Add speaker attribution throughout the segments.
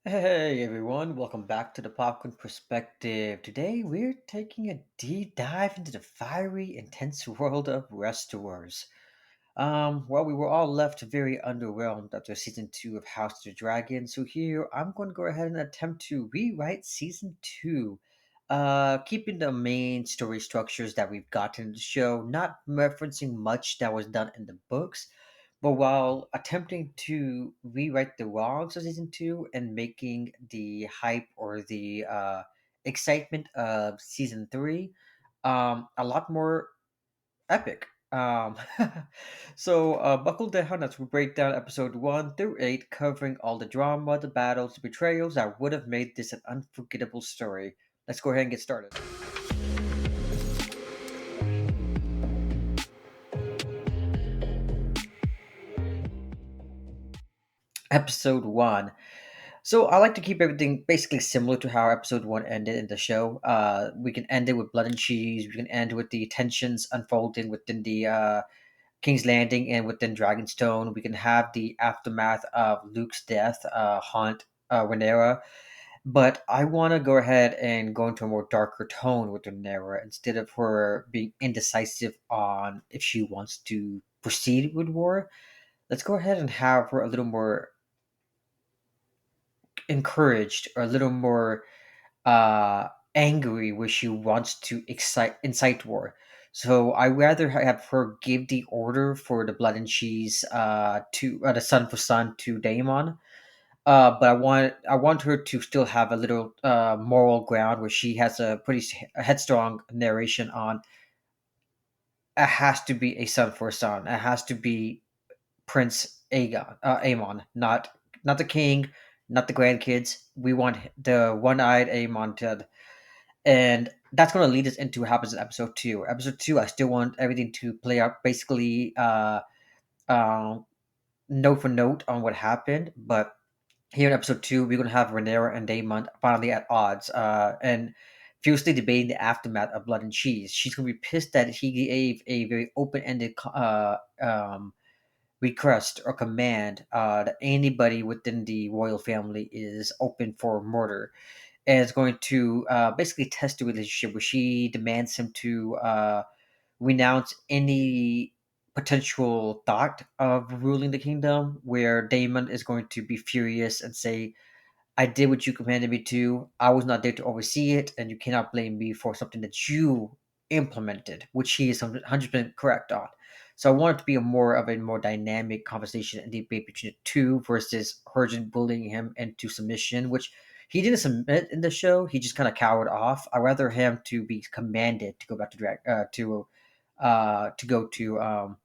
Speaker 1: Hey everyone, welcome back to the Popcorn Perspective. Today we're taking a deep dive into the fiery, intense world of Restorers. Well, we were all left very underwhelmed after season two of House of the Dragon, so here I'm going to go ahead and attempt to rewrite season two, keeping the main story structures that we've gotten in the show, not referencing much that was done in the books, but while attempting to rewrite the wrongs of season two and making the hype or the excitement of season three a lot more epic. Buckle down as we break down episode 1 through 8, covering all the drama, the battles, the betrayals that would have made this an unforgettable story. Let's go ahead and get started. Episode 1. So I like to keep everything basically similar to how episode 1 ended in the show. We can end it with blood and cheese. We can end with the tensions unfolding within the King's Landing and within Dragonstone. We can have the aftermath of Luke's death haunt Rhaenyra. But I want to go ahead and go into a more darker tone with Rhaenyra instead of her being indecisive on if she wants to proceed with war. Let's go ahead and have her a little more encouraged or a little more angry where she wants to incite war. So I rather have her give the order for the blood and cheese to the son for son to Daemon. But I want her to still have a little moral ground where she has a pretty headstrong narration on it has to be a son for a son. It has to be Prince Aemon, not the king, not the grandkids. We want the one-eyed Aemon to, and that's going to lead us into what happens in episode two. Episode two, I still want everything to play out basically uh, note for note on what happened, but here in episode two, we're going to have Rhaenyra and Daemon finally at odds, and fiercely debating the aftermath of Blood and Cheese. She's going to be pissed that he gave a very open-ended request or command that anybody within the royal family is open for murder, and it's going to basically test the relationship where she demands him to renounce any potential thought of ruling the kingdom, where Damon is going to be furious and say, I did what you commanded me to. I was not there to oversee it, and you cannot blame me for something that you implemented, which he is 100% correct on. So I want it to be a more dynamic conversation and debate between the two versus her just bullying him into submission, which he didn't submit in the show. He just kind of cowered off. I rather him to be commanded to go back to to go to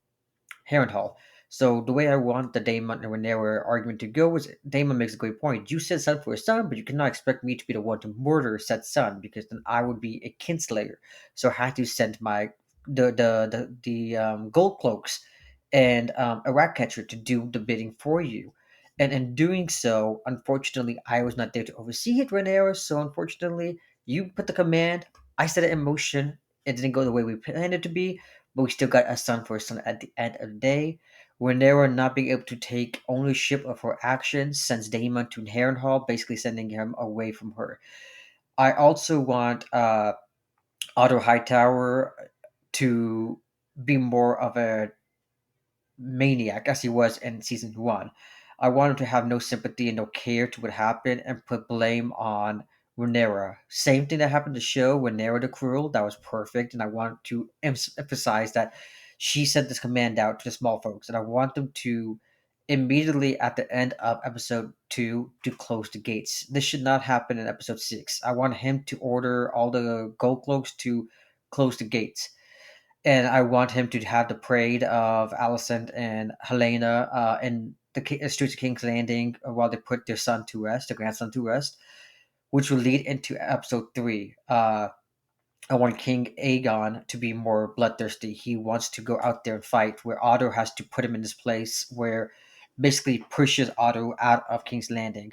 Speaker 1: Harrenhal. So the way I want the Damon and Rhaenyra argument to go is Damon makes a great point. You said son for a son, but you cannot expect me to be the one to murder said son because then I would be a kinslayer. So I had to send my the gold cloaks and a rat catcher to do the bidding for you. And in doing so, unfortunately, I was not there to oversee it, Rhaenyra. So unfortunately, you put the command. I set it in motion. It didn't go the way we planned it to be, but we still got a son for a son at the end of the day. Rhaenyra not being able to take ownership of her actions sends Daemon to Harrenhal, basically sending him away from her. I also want Otto Hightower to be more of a maniac as he was in season one. I want him to have no sympathy and no care to what happened and put blame on Rhaenyra. Same thing that happened to the show, Rhaenyra the Cruel, that was perfect, and I want to emphasize that she sent this command out to the small folks, and I want them to immediately at the end of episode 2 to close the gates. This should not happen in episode 6. I want him to order all the gold cloaks to close the gates, and I want him to have the parade of Alicent and Helena in the streets of King's Landing while they put their son to rest, their grandson to rest, which will lead into episode 3. I want King Aegon to be more bloodthirsty. He wants to go out there and fight, where Otto has to put him in this place where basically pushes Otto out of King's Landing.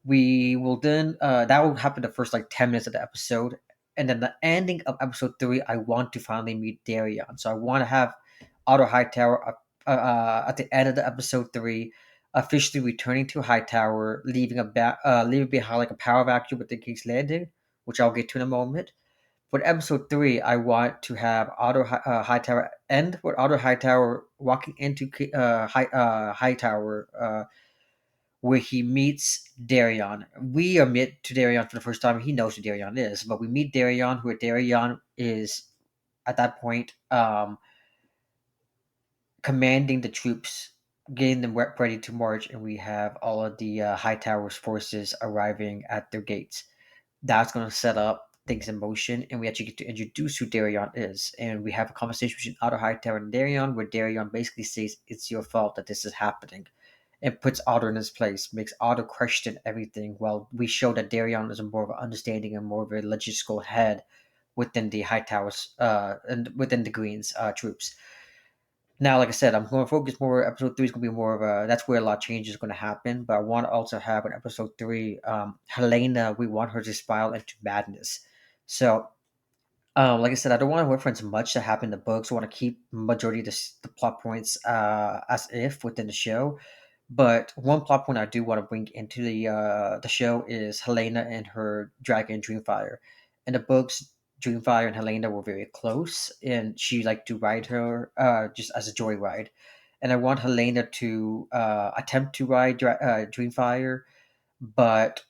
Speaker 1: We will then that will happen the first like 10 minutes of the episode, and then the ending of episode 3. I want to finally meet Darion, so I want to have Otto Hightower at the end of the episode 3. officially returning to Hightower, leaving behind like a power vacuum with the King's Landing, which I'll get to in a moment. For episode three, I want to have Hightower end with Otto Hightower walking into Hightower, where he meets Darion. We admit to Darion for the first time. He knows who Darion is, but we meet Darion, who Darion is at that point commanding the troops, getting them ready to march, and we have all of the Hightower's forces arriving at their gates. That's going to set up things in motion, and we actually get to introduce who Darion is. And we have a conversation between Otto Hightower and Darion, where Darion basically says it's your fault that this is happening, and puts Otto in his place, makes Otto question everything. While we show that Darion is a more of an understanding and more of a logistical head within the Hightowers, and within the Greens troops. Now, like I said, I'm going to focus more. Episode three is going to be more of a. That's where a lot of change is going to happen. But I want to also have in episode three, Helena. We want her to spiral into madness. So, like I said, I don't want to reference much that happened in the books. I want to keep majority of the plot points as if within the show. But one plot point I do want to bring into the show is Helena and her dragon Dreamfire. In the books, Dreamfire and Helena were very close, and she liked to ride her just as a joyride. And I want Helena to attempt to ride Dreamfire, but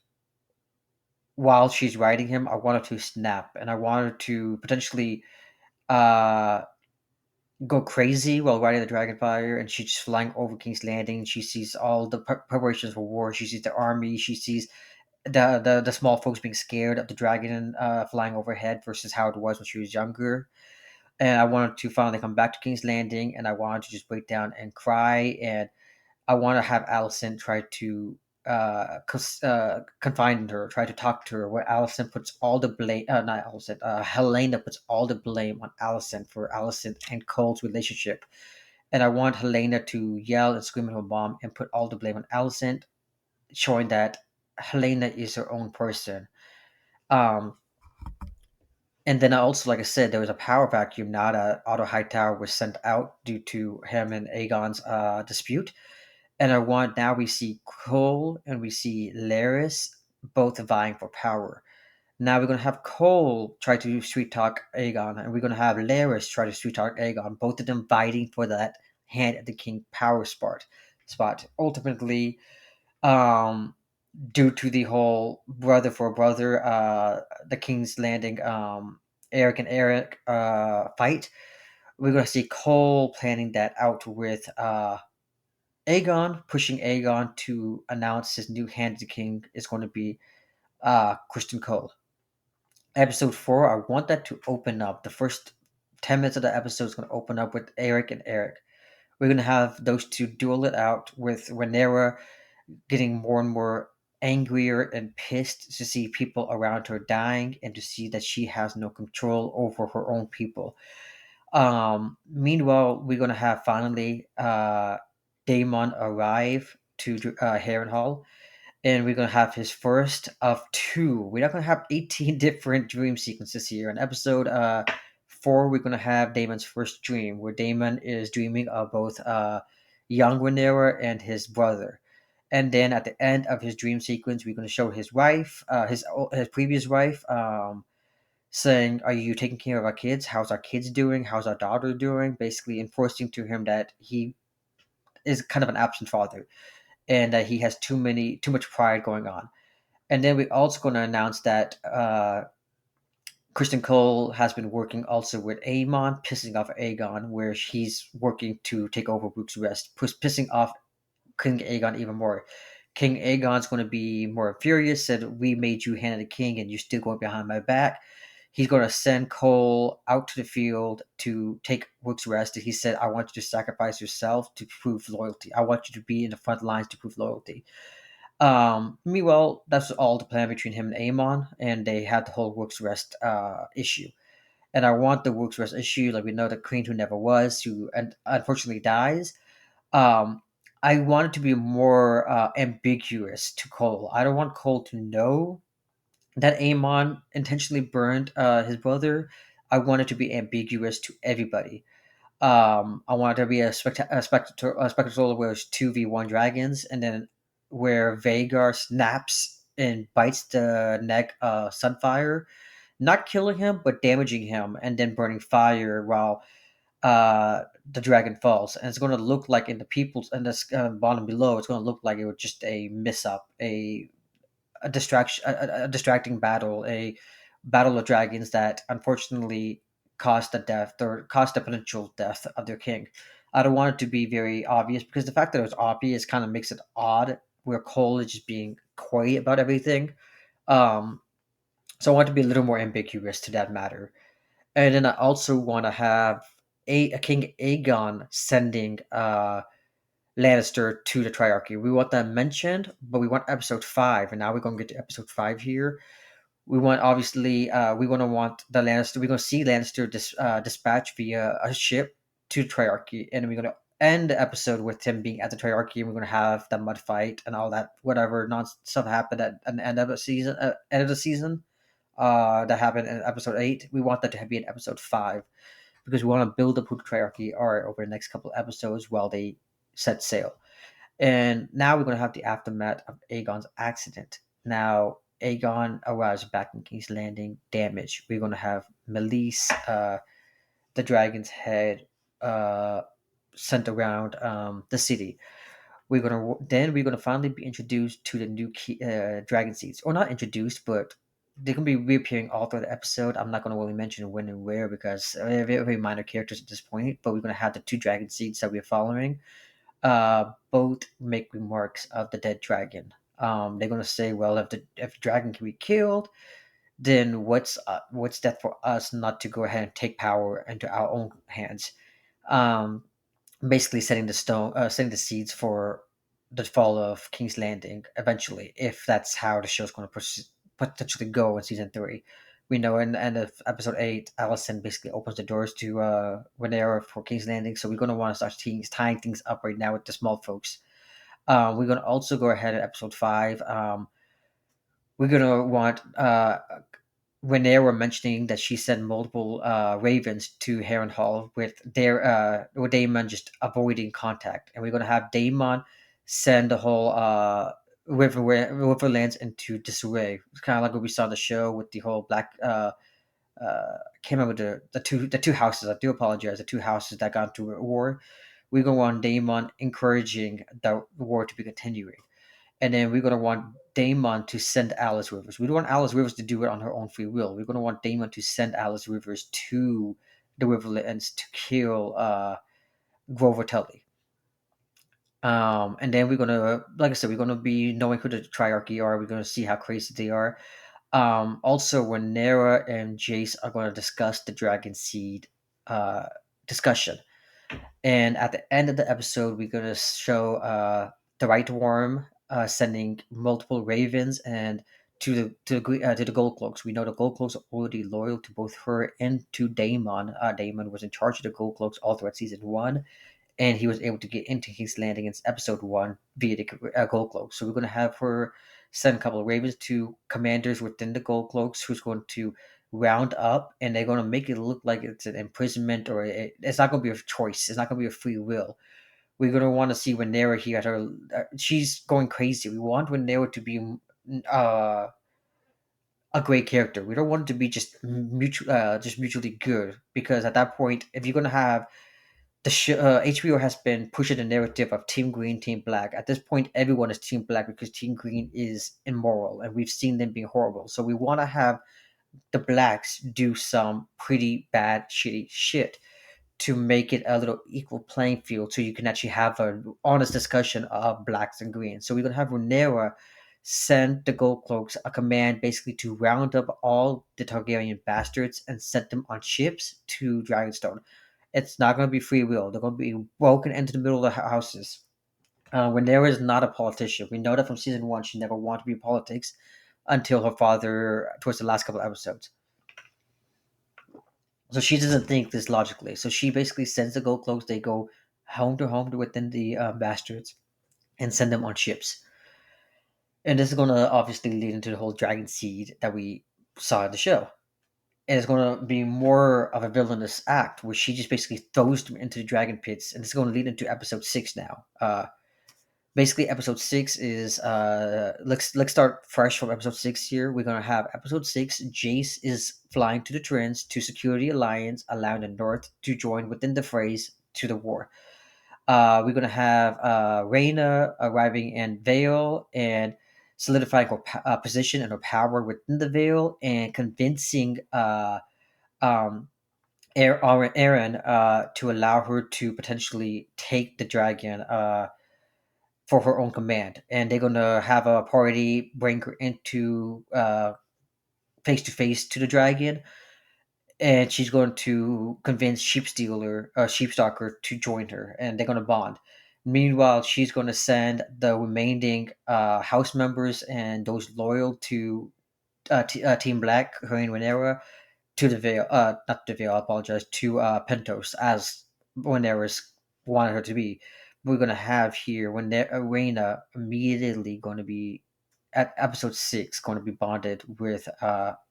Speaker 1: while she's riding him, I want her to snap, and I want her to potentially uh, go crazy while riding the Dragonfire, and she's just flying over King's Landing. She sees all the preparations for war. She sees the army. She sees the small folks being scared of the dragon flying overhead versus how it was when she was younger. And I wanted to finally come back to King's Landing, and I wanted to just break down and cry. And I want to have Allison try to confide in her, try to talk to her, where Allison puts all the blame, not Allison, Helena puts all the blame on Allison for Allison and Cole's relationship. And I want Helena to yell and scream at her mom and put all the blame on Allison, showing that Helena is her own person. Um, and then also, like I said, there was a power vacuum now that Otto Hightower was sent out due to him and Aegon's dispute. And I want now we see Cole and we see Laris both vying for power. Now we're gonna have Cole try to sweet talk Aegon, and we're gonna have Laris try to sweet talk Aegon. Both of them fighting for that hand at the king power spot. Ultimately, um, due to the whole brother for brother, the King's Landing, Eric and Eric fight, we're gonna see Cole planning that out with Aegon, pushing Aegon to announce his new hand to king is going to be Christian Cole. Episode 4, I want that to open up. The first 10 minutes of the episode is going to open up with Eric and Eric. We're going to have those two duel it out with Rhaenyra getting more and more angrier and pissed to see people around her dying and to see that she has no control over her own people. Meanwhile, we're going to have finally Daemon arrive to Harrenhal, and we're gonna have his first of two. We're not gonna have 18 different dream sequences here. In episode 4, we're gonna have Damon's first dream, where Damon is dreaming of both young Rhaenyra and his brother. And then at the end of his dream sequence, we're gonna show his wife, his previous wife, saying, "Are you taking care of our kids? How's our kids doing? How's our daughter doing?" Basically enforcing to him that he is kind of an absent father and that he has too much pride going on. And then we're also going to announce that Kristen Cole has been working also with Aemon, pissing off Aegon, where he's working to take over Rooks Rest, pissing off King Aegon even more. King Aegon's going to be more furious, said, "We made you hand of the king and you're still going behind my back." He's going to send Cole out to the field to take Rooks Rest. And he said, "I want you to sacrifice yourself to prove loyalty. I want you to be in the front lines to prove loyalty." Meanwhile, that's all the plan between him and Aemon, and they had the whole Rooks Rest issue. And I want the Rooks Rest issue, like we know the Queen who never was, who unfortunately dies. Um, I want it to be more ambiguous to Cole. I don't want Cole to know that Aemon intentionally burned his brother. I want it to be ambiguous to everybody. I want there to be a spectacle where it's 2v1 dragons, and then where Vagar snaps and bites the neck Sunfire, not killing him but damaging him, and then burning fire while the dragon falls. And it's going to look like in the people's in this bottom below, it's going to look like it was just a miss up, a distraction, a distracting battle, a battle of dragons that unfortunately caused the death or caused the potential death of their king. I don't want it to be very obvious because the fact that it was obvious kind of makes it odd where Cole is just being coy about everything. Um, so I want to be a little more ambiguous to that matter. And then I also want to have a King Aegon sending Lannister to the Triarchy. We want that mentioned, but we want episode 5, and now we're going to get to episode 5 here. We want, obviously, we want to want the Lannister, we're going to see Lannister dispatch via a ship to Triarchy, and we're going to end the episode with him being at the Triarchy, and we're going to have the mud fight and all that, whatever non stuff happened at the end of the season, that happened in episode 8. We want that to be in episode 5 because we want to build up who the Triarchy are over the next couple of episodes while they set sail. And now we're going to have the aftermath of Aegon's accident. Now, Aegon arrives back in King's Landing, damaged. We're going to have Meleese, the dragon's head, sent around the city. We're gonna finally be introduced to the new dragon seeds, or not introduced, but they're gonna be reappearing all through the episode. I'm not gonna really mention when and where because they're very minor characters at this point. But we're gonna have the two dragon seeds that we're following. Both make remarks of the dead dragon. They're gonna say, well, if the dragon can be killed, then what's that for us not to go ahead and take power into our own hands? Um, Basically setting the seeds for the fall of King's Landing eventually, if that's how the show's going to potentially go in season 3. We know in the end of episode 8, Allison basically opens the doors to Rhaenyra for King's Landing, so we're going to want to start tying things up right now with the small folks. We're going to also go ahead in episode 5. We're going to want Renee were mentioning that she sent multiple ravens to Harrenhal with Daemon just avoiding contact, and we're gonna have Daemon send the whole Riverlands into disarray. It's kind of like what we saw in the show with the whole black. I can't remember the two houses. I do apologize. The two houses that got into a war. We're gonna want Daemon encouraging the war to be continuing. And then we're gonna want Damon to send Alice Rivers. We don't want Alice Rivers to do it on her own free will. We're gonna want Damon to send Alice Rivers to the Riverlands to kill Grover Tully. And then we're gonna, like I said, we're gonna be knowing who the Triarchy are. We're gonna see how crazy they are. Also, when Nera and Jace are going to discuss the Dragon Seed uh, discussion, and at the end of the episode, we're going to show the Right Worm sending multiple ravens and to the Gold Cloaks. We know the Gold Cloaks are already loyal to both her and to Daemon. Daemon was in charge of the Gold Cloaks all throughout season 1, and he was able to get into King's Landing in episode 1 via the Gold Cloaks. So we're going to have her send a couple of ravens to commanders within the Gold Cloaks, who's going to round up, and they're going to make it look like it's an imprisonment, or it's not going to be a choice. It's not going to be a free will. We're going to want to see Rhaenyra here at her. She's going crazy. We want Rhaenyra to be uh, a great character. We don't want it to be just mutually good, because at that point, if you're going to have HBO has been pushing the narrative of Team Green, Team Black. At this point, everyone is Team Black because Team Green is immoral, and we've seen them being horrible. So we want to have the blacks do some pretty bad, shitty shit to make it a little equal playing field, so you can actually have an honest discussion of blacks and greens. So we're gonna have Rhaenyra send the Gold Cloaks a command basically to round up all the Targaryen bastards and send them on ships to Dragonstone. It's not going to be free will. They're going to be broken into the middle of the houses. Rhaenyra is not a politician. We know that from season 1. She never wanted to be in politics until her father, towards the last couple of episodes. So she doesn't think this logically. So she basically sends the Gold Cloaks. They go home to home within the bastards and send them on ships. And this is going to obviously lead into the whole dragon seed that we saw in the show. And it's going to be more of a villainous act where she just basically throws them into the dragon pits, and it's going to lead into episode 6 now. Basically, episode 6 is let's start fresh from episode 6 here. We're going to have episode 6. Jace is flying to the Trins to secure the alliance, allowing the North to join within the phrase to the war. We're gonna have Reyna arriving in Vale and solidifying her position and her power within the Vale, and convincing um, Aaron to allow her to potentially take the dragon for her own command. And they're gonna have a party, bring her into face to face to the dragon, and she's going to convince Sheepstalker to join her, and they're going to bond. Meanwhile, she's going to send the remaining house members and those loyal to Team Black, her and Renera, to the Veil. Not the Veil. I apologize, to Pentos, as Renera's wanted her to be. We're going to have here when Reina immediately going to be at episode 6, going to be bonded with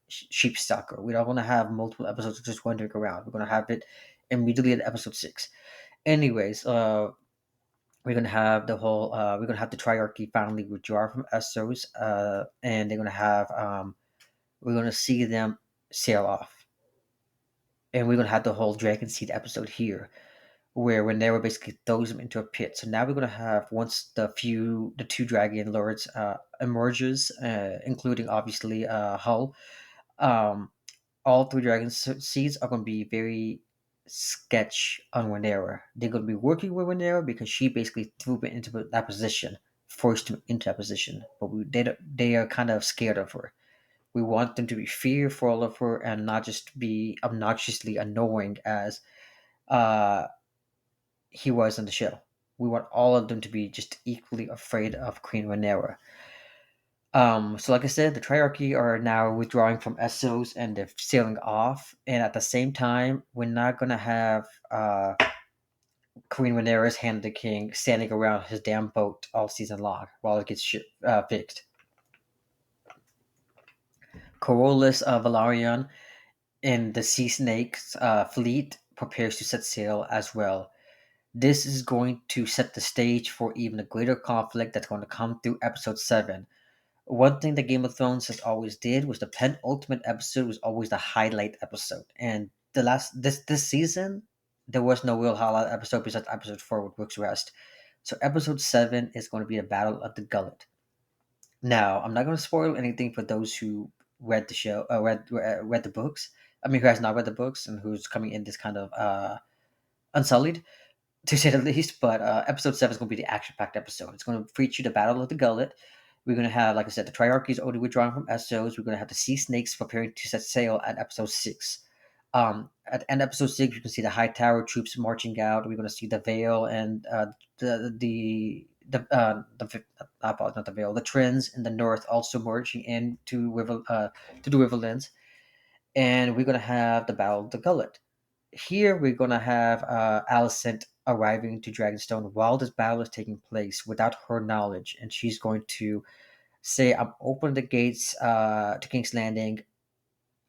Speaker 1: Sheepstalker. We don't want to have multiple episodes of just wandering around. We're going to have it immediately at episode 6. Anyways, we're gonna have we're gonna have the triarchy finally withdraw from Essos, and they're gonna have we're gonna see them sail off, and we're gonna have the whole Dragon Seed episode here, where Renera basically throws them into a pit. So now we're gonna have, once the two dragon lords emerges, including obviously Hull. Um, all three seeds are going to be very sketch on Renera. They're going to be working with Renera because she basically threw me into that position, forced him into that position. But they are kind of scared of her. We want them to be fearful of her and not just be obnoxiously annoying as uh, he was in the show. We want all of them to be just equally afraid of Queen Renera. So like I said, the Triarchy are now withdrawing from Essos and they're sailing off. And at the same time, we're not gonna have Queen Rhaenyra's Hand of the King standing around his damn boat all season long while it gets fixed. Corollas Valarion and the Sea Snakes fleet prepares to set sail as well. This is going to set the stage for even a greater conflict that's going to come through episode 7. One thing that Game of Thrones has always did was the penultimate episode was always the highlight episode. And this season, there was no real highlight episode besides episode 4 with Rooks Rest. So episode 7 is going to be a battle of the gullet. Now, I'm not going to spoil anything for those who read the show, read the books. I mean, who has not read the books and who's coming in this kind of unsullied, to say the least. But episode 7 is going to be the action-packed episode. It's going to feature the Battle of the Gullet. We're going to have, like I said, the Triarchy's already withdrawing from Essos. We're going to have the Sea Snakes preparing to set sail at episode 6. At the end of episode 6, you can see the High Tower troops marching out. We're going to see the Vale and I apologize, not the Vale, the Trins in the north also marching in to the Riverlands. And we're going to have the Battle of the Gullet. Here we're gonna have Alicent arriving to Dragonstone while this battle is taking place without her knowledge, and she's going to say, "I'm opening the gates to King's Landing.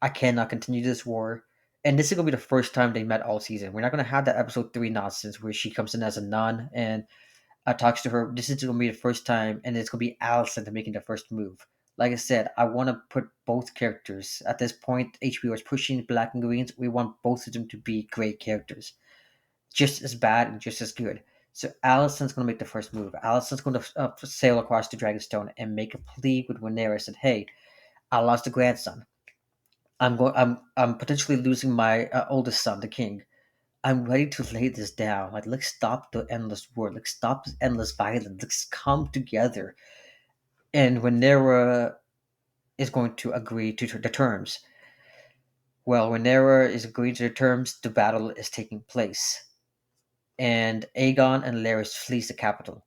Speaker 1: I cannot continue this war." And this is gonna be the first time they met all season. We're not gonna have that episode 3 nonsense where she comes in as a nun and talks to her. This is going to be the first time, and it's going to be Allison making the first move. Like I said, I want to put both characters. At this point, HBO is pushing black and greens. We want both of them to be great characters, just as bad and just as good. So Allison's going to make the first move. Allison's going to sail across to Dragonstone and make a plea with Rhaenyra. Said, "Hey, I lost a grandson. I'm potentially losing my oldest son, the king. I'm ready to lay this down. Like, let's stop the endless war. Let's stop this endless violence. Let's come together." And when Nera is going to agree to the terms, well, when Nera is agreeing to the terms, the battle is taking place. And Aegon and Larys flees the capital.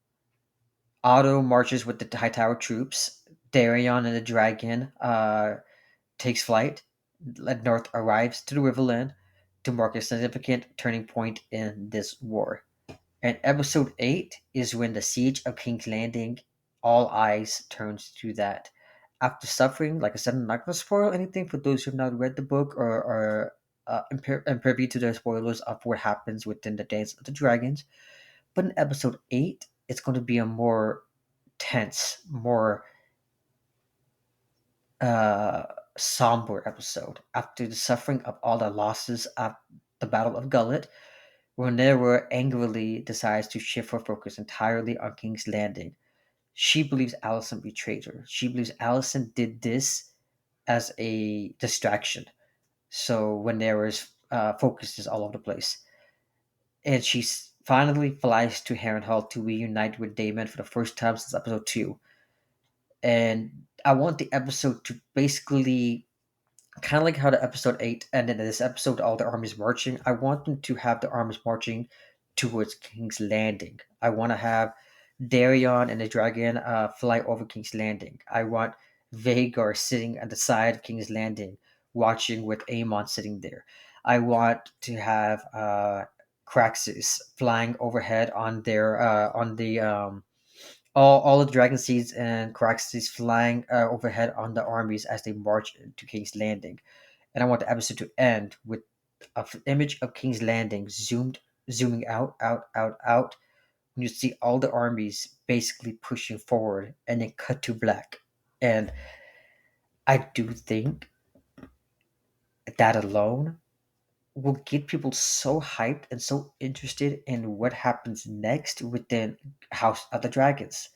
Speaker 1: Otto marches with the Hightower troops. Darion and the dragon takes flight. North arrives to the Riverland to mark a significant turning point in this war. And episode 8 is when the siege of King's Landing, all eyes turns to that. after suffering, like I said, I'm not going to spoil anything for those who have not read the book or are privy to the spoilers of what happens within the Dance of the Dragons. But in episode 8, it's going to be a more tense, more uh, somber episode. After the suffering of all the losses at the Battle of Gullet, Rhaenyra angrily decides to shift her focus entirely on King's Landing. She believes Allison betrayed her. She believes Allison did this as a distraction. So Rhaenyra's focus is all over the place. And she finally flies to Harrenhal to reunite with Daemon for the first time since episode 2. And I want the episode to basically kind of like how the episode 8 ended in this episode, all the armies marching. I want them to have the armies marching towards King's Landing. I want to have Darion and the dragon fly over King's Landing. I want Vagar sitting at the side of King's Landing, watching with Aemon sitting there. I want to have Craxus flying overhead on their on the all the dragon seeds and Craxus flying overhead on the armies as they march to King's Landing. And I want the episode to end with an image of King's Landing zooming out, when you see all the armies basically pushing forward, and then cut to black. And I do think that alone will get people so hyped and so interested in what happens next within House of the Dragons.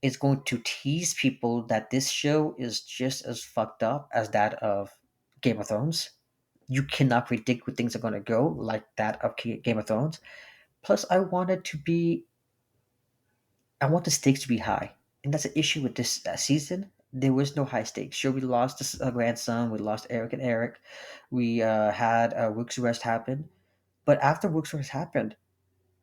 Speaker 1: It's going to tease people that this show is just as fucked up as that of Game of Thrones. You cannot predict where things are going to go like that of Game of Thrones. Plus, I want the stakes to be high, and that's an issue with this season. There was no high stakes. Sure, we lost a grandson, we lost Eric and Eric, we had Rooks Rest happen, but after Rooks Rest happened,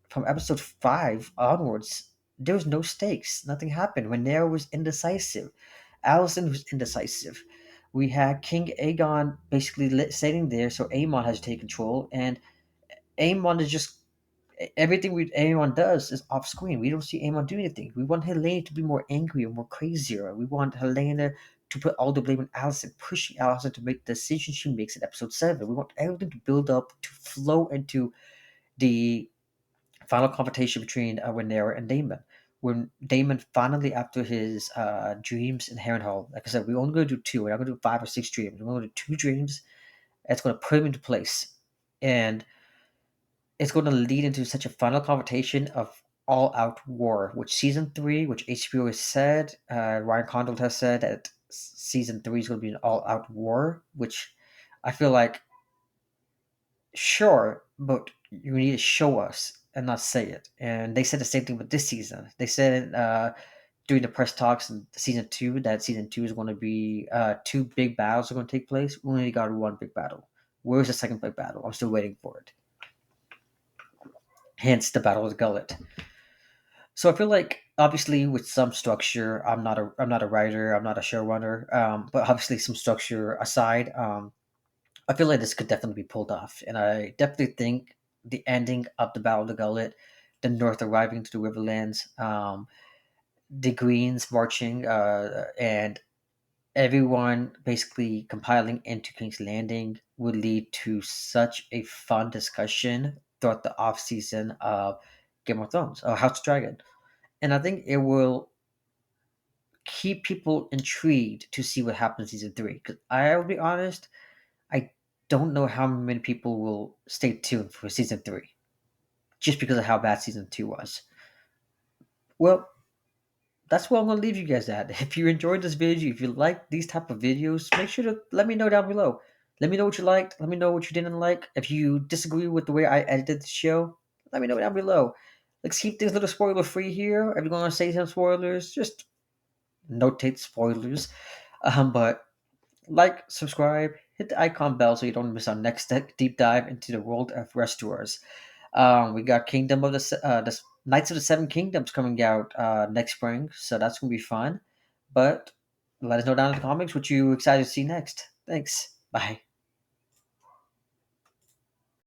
Speaker 1: from episode 5 onwards, there was no stakes. Nothing happened. Rhaenyra was indecisive. Allison was indecisive. We had King Aegon basically sitting there, so Aemon has to take control, and Aemon is just everything Aemon does is off screen. We don't see Aemon do anything. We want Helena to be more angry or more crazier. We want Helena to put all the blame on Allison, pushing Allison to make the decision she makes in episode 7. We want everything to build up to flow into the final confrontation between Rhaenyra and Daemon. When Daemon finally, after his dreams in Harrenhal, like I said, we're only going to do 2. We're not going to do 5 or 6 dreams. We're going to do 2 dreams. That's going to put him into place. And it's going to lead into such a final confrontation of all out war, which season 3, which HBO has said, Ryan Condal has said that season 3 is going to be an all out war, which I feel like, sure, but you need to show us and not say it. And they said the same thing with this season. They said during the press talks in season 2 that season 2 is going to be 2 big battles are going to take place. We only got 1 big battle. Where's the second big battle? I'm still waiting for it. Hence the Battle of the Gullet. So I feel like obviously with some structure, I'm not a writer, I'm not a showrunner, but obviously some structure aside, I feel like this could definitely be pulled off, and I definitely think the ending of the Battle of the Gullet, the North arriving to the Riverlands, the Greens marching, and everyone basically compiling into King's Landing would lead to such a fun discussion throughout the off season of Game of Thrones, or House of Dragon, and I think it will keep people intrigued to see what happens in season 3. Because I'll be honest, I don't know how many people will stay tuned for season 3 just because of how bad season 2 was. Well, that's where I'm gonna leave you guys at. If you enjoyed this video, if you like these type of videos, make sure to let me know down below. Let me know what you liked. Let me know what you didn't like. If you disagree with the way I edited the show, let me know down below. Let's keep things a little spoiler free here. If you're gonna say some spoilers, just notate spoilers. But like, subscribe, hit the icon bell so you don't miss our next deep dive into the world of restaurants. We got Kingdom of the Knights of the Seven Kingdoms coming out next spring, so that's gonna be fun. But let us know down in the comments what you excited to see next. Thanks. Bye.